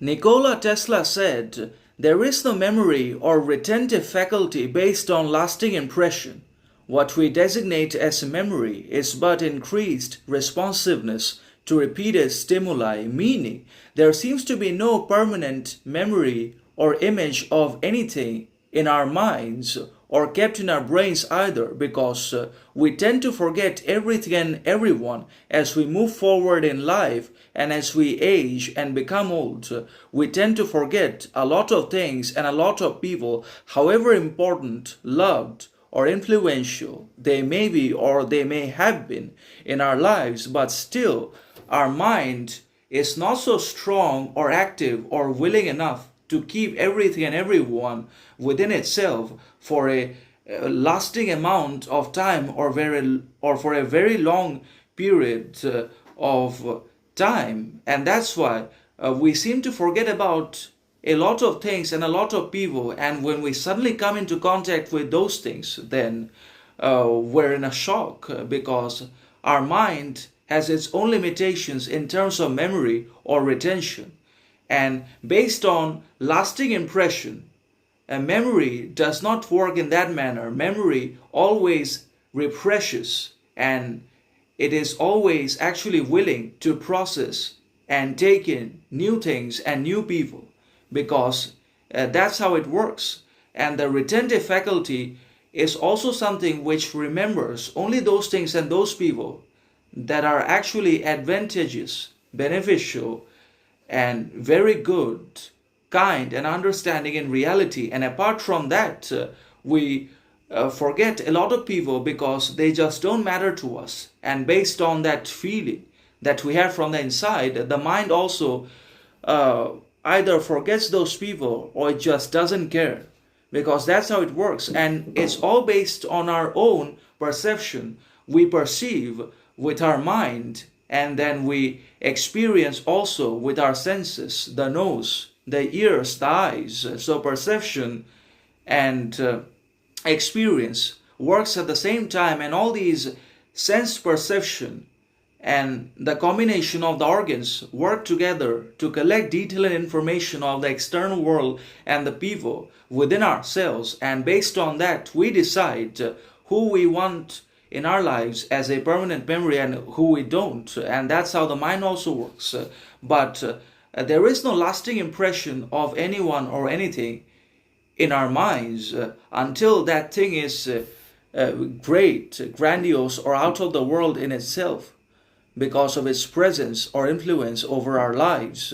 Nikola Tesla said, "There is no memory or retentive faculty based on lasting impression. What we designate as memory is but increased responsiveness to repeated stimuli, meaning there seems to be no permanent memory or image of anything in our minds or kept in our brains either, because we tend to forget everything and everyone as we move forward in life, and as we age and become old. We tend to forget a lot of things and a lot of people, however important, loved, or influential they may be or they may have been in our lives, but still our mind is not so strong or active or willing enough to keep everything and everyone within itself for a lasting amount of time, or for a very long period of time. And that's why we seem to forget about a lot of things and a lot of people, and when we suddenly come into contact with those things, then we're in a shock, because our mind has its own limitations in terms of memory or retention. And based on lasting impression, a memory does not work in that manner. Memory always represses, and it is always actually willing to process and take in new things and new people, because that's how it works. And the retentive faculty is also something which remembers only those things and those people that are actually advantageous, beneficial, and very good, kind, and understanding in reality. And apart from that, we forget a lot of people because they just don't matter to us. And based on that feeling that we have from the inside, the mind also either forgets those people or it just doesn't care, because that's how it works. And it's all based on our own perception. We perceive with our mind, and then we experience also with our senses, the nose, the ears, the eyes. So perception and experience works at the same time, and all these sense perception and the combination of the organs work together to collect detailed information of the external world and the people within ourselves. And based on that, we decide who we want in our lives as a permanent memory and who we don't. And that's how the mind also works. But there is no lasting impression of anyone or anything in our minds until that thing is great, grandiose, or out of the world in itself, because of its presence or influence over our lives.